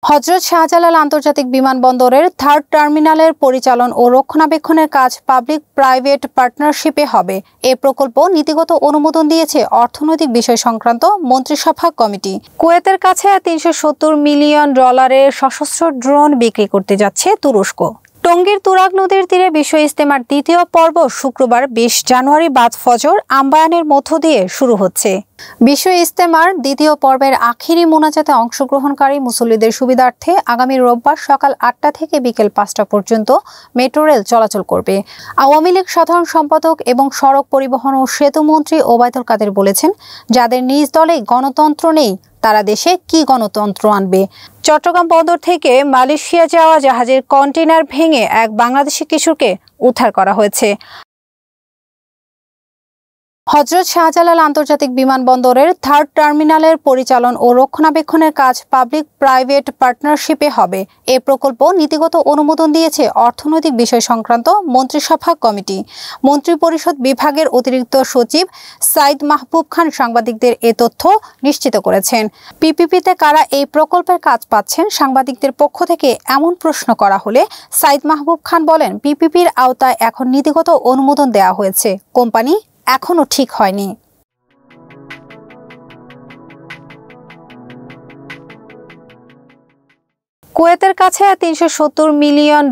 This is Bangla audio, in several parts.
হযরত শাহজালাল আন্তর্জাতিক বিমানবন্দরের থার্ড টার্মিনালের পরিচালন ও রক্ষণাবেক্ষণের কাজ পাবলিক প্রাইভেট পার্টনারশিপে হবে। এ প্রকল্প নীতিগত অনুমোদন দিয়েছে অর্থনৈতিক বিষয় সংক্রান্ত মন্ত্রিসভা কমিটি। কুয়েতের কাছে $370 মিলিয়ন সশস্ত্র ড্রোন বিক্রি করতে যাচ্ছে তুরস্ক। টঙ্গীর তুরাগ নদীর তীরে বিশ্ব ইজতেমার দ্বিতীয় পর্ব শুক্রবার 20 জানুয়ারি বাদ ফজর আম্বায়ানের মধ্য দিয়ে শুরু হচ্ছে। বিশ্ব ইজতেমার দ্বিতীয় পর্বের আখিরি মোনাজাতে অংশগ্রহণকারী মুসল্লিদের সুবিধার্থে আগামী রোববার সকাল 8টা থেকে বিকেল 5টা পর্যন্ত মেট্রো রেল চলাচল করবে। আওয়ামী লীগ সাধারণ সম্পাদক এবং সড়ক পরিবহন ও সেতু মন্ত্রী ওবায়দুল কাদের বলেছেন, যাদের নিজ দলে গণতন্ত্র নেই তারা দেশে কি গণতন্ত্র আনবে। চট্টগ্রাম বন্দর থেকে মালয়েশিয়া যাওয়া জাহাজের কন্টেইনার ভেঙে এক বাংলাদেশি কিশোরকে উদ্ধার করা হয়েছে। হযরত শাহজালাল আন্তর্জাতিক বিমানবন্দরের থার্ড টার্মিনালের পরিচালন ও রক্ষণাবেক্ষণের কাজ পাবলিক প্রাইভেট পার্টনারশিপে হবে। এ প্রকল্প নীতিগত অনুমোদন দিয়েছে অর্থনৈতিক বিষয় সংক্রান্ত মন্ত্রিসভা কমিটি। মন্ত্রিপরিষদ বিভাগের অতিরিক্ত সচিব সাইদ মাহবুব খান সাংবাদিকদের এ তথ্য নিশ্চিত করেছেন। পিপিপিতে কারা এই প্রকল্পের কাজ পাচ্ছেন, সাংবাদিকদের পক্ষ থেকে এমন প্রশ্ন করা হলে সাইদ মাহবুব খান বলেন, পিপিপির আওতায় এখন নীতিগত অনুমোদন দেওয়া হয়েছে, কোম্পানি এখনো ঠিক হয়নি। কুয়েতের কাছে $370 মিলিয়ন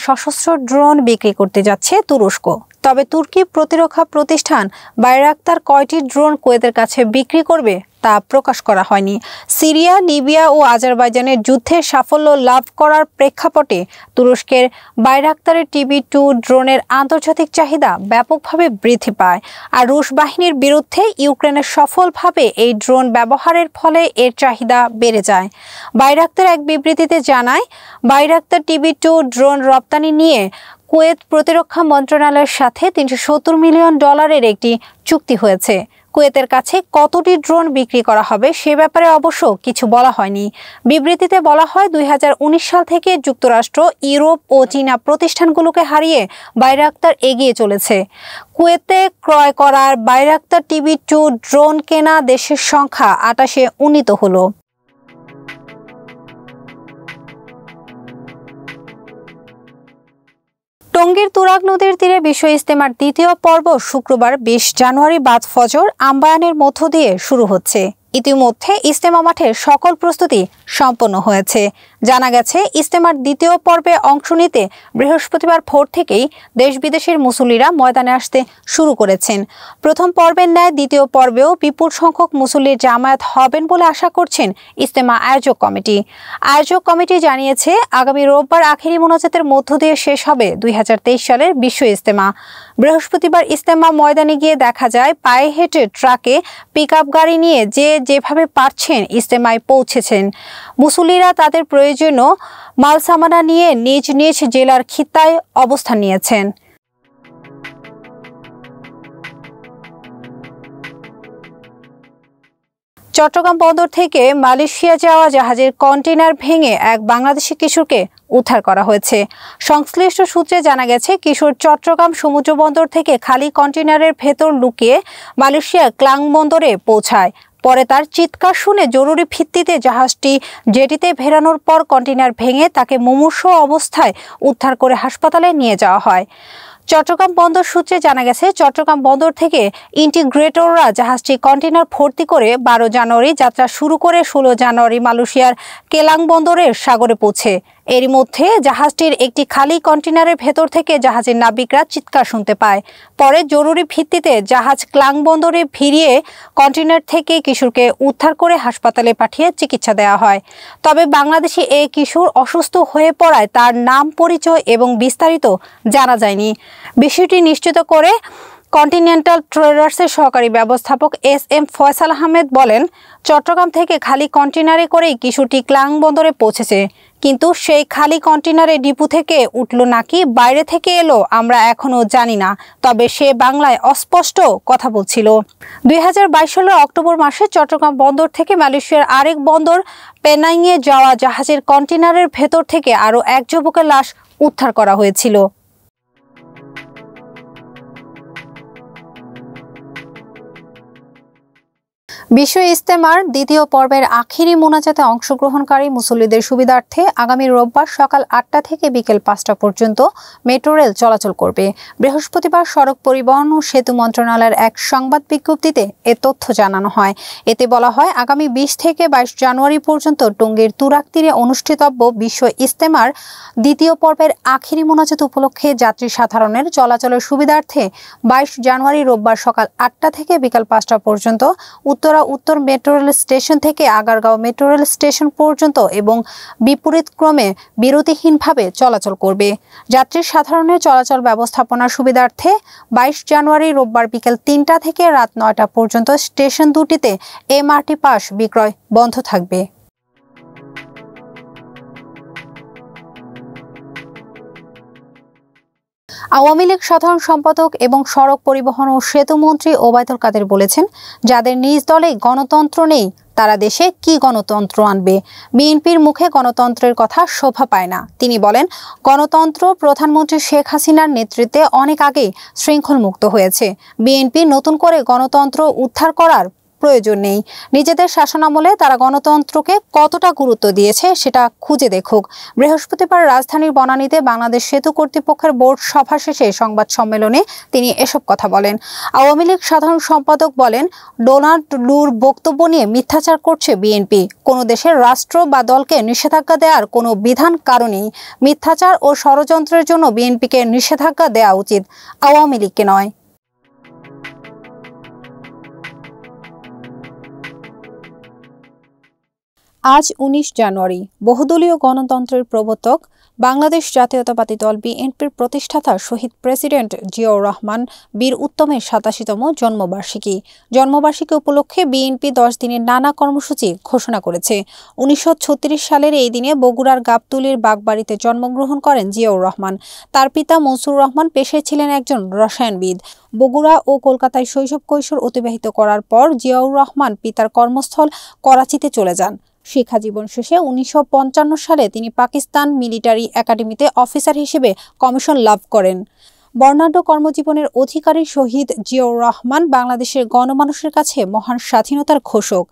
সশস্ত্র ড্রোন বিক্রি করতে যাচ্ছে তুরস্ক। তবে তুর্কি প্রতিরক্ষা প্রতিষ্ঠান বাইরাক্তার কয়টি ড্রোন কুয়েতের কাছে বিক্রি করবে তা প্রকাশ করা হয়নি। সিরিয়া, লিবিয়া ও আজারবাইজানের যুদ্ধে সাফল্য লাভ করার প্রেক্ষাপটে তুরস্কের বাইরাক্তারের TB2 ড্রোনের আন্তর্জাতিক চাহিদা ব্যাপকভাবে বৃদ্ধি পায়। আর রুশ বাহিনীর বিরুদ্ধে ইউক্রেনের সফলভাবে এই ড্রোন ব্যবহারের ফলে এর চাহিদা বেড়ে যায়। বাইরাক্তার এক বিবৃতিতে জানায়, বাইরাক্তার TB2 ড্রোন রপ্তানি নিয়ে কুয়েত প্রতিরক্ষা মন্ত্রণালয়ের সাথে $370 মিলিয়ন একটি চুক্তি হয়েছে। কুয়েতের কাছে কতটি ড্রোন বিক্রি করা হবে সে ব্যাপারে অবশ্য কিছু বলা হয়নি। বিবৃতিতে বলা হয়, 2019 সাল থেকে যুক্তরাষ্ট্র, ইউরোপ ও চীনা প্রতিষ্ঠানগুলোকে হারিয়ে বাইরাক্তার এগিয়ে চলেছে। কুয়েতে ক্রয় করার বাইরাক্তার TB2 ড্রোন কেনা দেশের সংখ্যা 28-এ উন্নীত হলো। টঙ্গীর তুরাগ নদীর তীরে বিশ্ব ইজতেমার দ্বিতীয় পর্ব শুক্রবার 20 জানুয়ারি বাদ ফজর আম্বায়ানের মধ্য দিয়ে শুরু হচ্ছে। ইতিমধ্যে ইজতেমা মাঠের সকল প্রস্তুতি সম্পন্ন হয়েছে। জানা গেছে, ইজতেমার দ্বিতীয় পর্বে অংশ নিতে বৃহস্পতিবার ভোর থেকেই দেশ বিদেশের মুসল্লিরা ময়দানে আসতে শুরু করেছেন। প্রথম পর্বের ন্যায় দ্বিতীয় পর্বেও বিপুল সংখ্যক মুসল্লির জামায়াত হবেন বলে আশা করছেন ইজতেমা আয়োজক কমিটি। আয়োজক কমিটি জানিয়েছে, আগামী রোববার আখেরি মোনাজাতের মধ্য দিয়ে শেষ হবে 2023 সালের বিশ্ব ইজতেমা। বৃহস্পতিবার ইজতেমা ময়দানে গিয়ে দেখা যায়, পায়ে হেঁটে, ট্রাকে, পিকআপ গাড়ি নিয়ে যেভাবে পারছেন ইজতেমায় পৌঁছেছেন। মুসল্লিরা তাদের প্রয়োজনীয় মালসামানা নিয়ে নিজ নিজ জেলার খিত্তায় অবস্থান নিয়েছেন। চট্টগ্রাম বন্দর থেকে মালয়েশিয়া যাওয়া জাহাজের কন্টেইনার ভেঙে এক বাংলাদেশি কিশোরকে উদ্ধার করা হয়েছে। সংশ্লিষ্ট সূত্রে জানা গেছে, কিশোর চট্টগ্রাম সমুদ্র বন্দর থেকে খালি কন্টেইনারের ভেতর লুকিয়ে মালয়েশিয়ার ক্লাং বন্দরে পৌঁছায়। পরে তার চিৎকার শুনে জরুরি ভিত্তিতে জাহাজটি জেটিতে ভেড়ানোর পর কন্টেইনার ভেঙে তাকে মুমূর্ষু অবস্থায় উদ্ধার করে হাসপাতালে নিয়ে যাওয়া হয়। চট্টগ্রাম বন্দর সূত্রে জানা গেছে, চট্টগ্রাম বন্দর থেকে ইন্টিগ্রেটররা জাহাজটি কন্টেইনার ভর্তি করে 12 জানুয়ারি যাত্রা শুরু করে 16 জানুয়ারি মালয়েশিয়ার কেলাং বন্দরের সাগরে পৌঁছে। এরই মধ্যে জাহাজটির একটি খালি কন্টেইনারের ভেতর থেকে জাহাজের নাবিকরা চিৎকার শুনতে পায়। পরে জরুরি ভিত্তিতে জাহাজ ক্লাং বন্দরে ভিড়িয়ে কন্টেইনার থেকে কিশোরকে উদ্ধার করে হাসপাতালে পাঠিয়ে চিকিৎসা দেওয়া হয়। তবে বাংলাদেশি এই কিশোর অসুস্থ হয়ে পড়ায় তার নাম, পরিচয় এবং বিস্তারিত জানা যায়নি। বিষয়টি নিশ্চিত করে কন্টিনেন্টাল ট্রেডার্সের সহকারী ব্যবস্থাপক SM ফয়সাল আহমেদ বলেন, চট্টগ্রাম থেকে খালি কন্টেইনারে করেই কিশোরটি ক্লাং বন্দরে পৌঁছেছে, কিন্তু সেই খালি কন্টেইনারে ডিপো থেকে উঠল নাকি বাইরে থেকে এলো আমরা এখনো জানি না। তবে সে বাংলায় অস্পষ্ট কথা বলছিল। 2022 সালের অক্টোবর মাসে চট্টগ্রাম বন্দর থেকে মালয়েশিয়ার আরেক বন্দর পেনাংয়ে যাওয়া জাহাজের কন্টেইনারের ভেতর থেকে আরও এক যুবকের লাশ উদ্ধার করা হয়েছিল। বিশ্ব ইজতেমার দ্বিতীয় পর্বের আখেরি মোনাজাতে অংশগ্রহণকারী মুসল্লিদের সুবিধার্থে আগামী রোববার সকাল ৮টা থেকে বিকেল ৫টা পর্যন্ত মেট্রো রেল চলাচল করবে। বৃহস্পতিবার সড়ক পরিবহন ও সেতু মন্ত্রণালয়ের এক সংবাদ বিজ্ঞপ্তিতে এ তথ্য জানানো হয়। এতে বলা হয়, আগামী ২০ থেকে ২২ জানুয়ারি পর্যন্ত টঙ্গীর তুরাগ তীরে অনুষ্ঠিতব্য বিশ্ব ইজতেমার দ্বিতীয় পর্বের আখেরি মোনাজাত উপলক্ষে যাত্রী সাধারণের চলাচলের সুবিধার্থে ২২ জানুয়ারি রোববার সকাল ৮টা থেকে বিকেল ৫টা পর্যন্ত উত্তর মেট্রো রেল স্টেশন থেকে আগারগাঁও মেট্রো রেল স্টেশন পর্যন্ত এবং বিপরীত ক্রমে বিরতিহীনভাবে চলাচল করবে। যাত্রী সাধারণের চলাচল ব্যবস্থাপনার সুবিধার্থে ২২ জানুয়ারি রোববার বিকেল ৩টা থেকে রাত ৯টা পর্যন্ত স্টেশন দুটিতে এমআরটি পাস বিক্রয় বন্ধ থাকবে। আওয়ামী লীগ সাধারণ সম্পাদক এবং সড়ক পরিবহন ও সেতু মন্ত্রী ওবায়দুল কাদের বলেছেন, যাদের নিজ দলে গণতন্ত্র নেই তারা দেশে কি গণতন্ত্র আনবে? বিএনপির মুখে গণতন্ত্রের কথা শোভা পায় না। তিনি বলেন, গণতন্ত্র প্রধানমন্ত্রী শেখ হাসিনার নেতৃত্বে অনেক আগেই শৃঙ্খল মুক্ত হয়েছে। বিএনপি নতুন করে গণতন্ত্র উদ্ধার করার প্রয়োজন নেই। নিজেদের শাসনামলে তারা গণতন্ত্রকে কতটা গুরুত্ব দিয়েছে সেটা খুঁজে দেখুক। বৃহস্পতিবার রাজধানীর বনানীতে বাংলাদেশ সেতু কর্তৃপক্ষের বোর্ড সভা শেষে সংবাদ সম্মেলনে তিনি এসব কথা বলেন। আওয়ামী লীগ সাধারণ সম্পাদক বলেন, ডোনাল্ড লুর বক্তব্য নিয়ে মিথ্যাচার করছে বিএনপি। কোনো দেশের রাষ্ট্র বা দলকে নিষেধাজ্ঞা দেওয়ার কোনো বিধান কারণেই মিথ্যাচার ও ষড়যন্ত্রের জন্য বিএনপিকে নিষেধাজ্ঞা দেওয়া উচিত, আওয়ামী লীগকে নয়। আজ ১৯ জানুয়ারি বহুদলীয় গণতন্ত্রের প্রবর্তক বাংলাদেশ জাতীয়তাবাদী দল বিএনপির প্রতিষ্ঠাতা শহীদ প্রেসিডেন্ট জিয়াউর রহমান বীর উত্তমের ৮৭তম জন্মবার্ষিকী। জন্মবার্ষিকী উপলক্ষে বিএনপি ১০ দিনের নানা কর্মসূচি ঘোষণা করেছে। ১৯৩৬ সালের এই দিনে বগুড়ার গাবতলীর বাগবাড়িতে জন্মগ্রহণ করেন জিয়াউর রহমান। তার পিতা মনসুর রহমান পেশায় ছিলেন একজন রসায়নবিদ। বগুড়া ও কলকাতায় শৈশব কৈশোর অতিবাহিত করার পর জিয়াউর রহমান পিতার কর্মস্থল করাচিতে চলে যান। শিক্ষাজীবন শেষে ১৯৫৫ সালে তিনি পাকিস্তান মিলিটারি একাডেমিতে অফিসার হিসেবে কমিশন লাভ করেন। বর্ণাঢ্য কর্মজীবনের অধিকারী শহীদ জিয়াউর রহমান বাংলাদেশের গণমানুষের কাছে মহান স্বাধীনতার ঘোষক,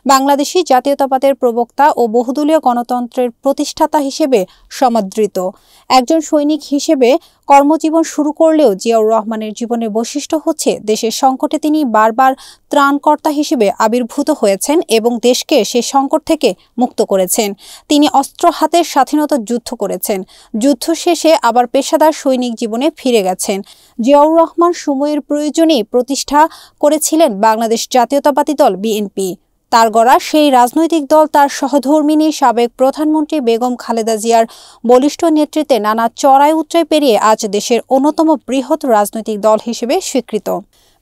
বাংলাদেশি জাতীয়তাবাদের প্রবক্তা ও বহুদলীয় গণতন্ত্রের প্রতিষ্ঠাতা হিসেবে সমাদৃত। একজন সৈনিক হিসেবে কর্মজীবন শুরু করলেও জিয়াউর রহমানের জীবনের বৈশিষ্ট্য হচ্ছে দেশের সংকটে তিনি বারবার ত্রাণকর্তা হিসেবে আবির্ভূত হয়েছেন এবং দেশকে সে সংকট থেকে মুক্ত করেছেন। তিনি অস্ত্র হাতের স্বাধীনতা যুদ্ধ করেছেন। যুদ্ধ শেষে আবার পেশাদার সৈনিক জীবনে ফিরে গেছেন। জিয়াউর রহমান সময়ের প্রয়োজনেই প্রতিষ্ঠা করেছিলেন বাংলাদেশ জাতীয়তাবাদী দল বিএনপি। তার গড়া সেই রাজনৈতিক দল তার সহধর্মিণী সাবেক প্রধানমন্ত্রী বেগম খালেদা জিয়ার বলিষ্ঠ নেতৃত্বে নানা চড়াই উতরাই পেরিয়ে আজ দেশের অন্যতম বৃহৎ রাজনৈতিক দল হিসেবে স্বীকৃত।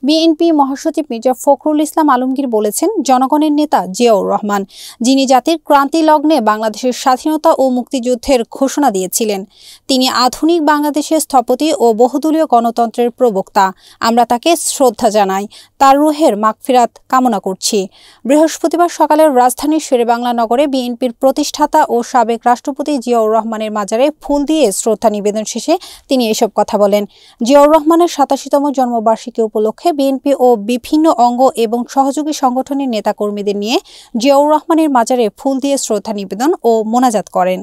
বিএনপি মহাসচিব মির্জা ফখরুল ইসলাম আলমগীর বলেছেন, জনগণের নেতা জিয়াউর রহমান, যিনি জাতির ক্রান্তি লগ্নে বাংলাদেশের স্বাধীনতা ও মুক্তিযুদ্ধের ঘোষণা দিয়েছিলেন। তিনি আধুনিক বাংলাদেশের স্থপতি ও বহুদলীয় গণতন্ত্রের প্রবক্তা। আমরা তাকে শ্রদ্ধা জানাই, তার রুহের মাগফিরাত কামনা করছি। বৃহস্পতিবার সকালে রাজধানীর শেরেবাংলা নগরে বিএনপির প্রতিষ্ঠাতা ও সাবেক রাষ্ট্রপতি জিয়াউর রহমানের মাজারে ফুল দিয়ে শ্রদ্ধা নিবেদন শেষে তিনি এসব কথা বলেন। জিয়াউর রহমানের ৮৭তম জন্মবার্ষিকী উপলক্ষে বিএনপি ও বিভিন্ন অঙ্গ এবং সহযোগী সংগঠনের নেতাকর্মীদের নিয়ে জিয়াউর রহমানের মাজারে ফুল দিয়ে শ্রদ্ধা নিবেদন ও মোনাজাত করেন।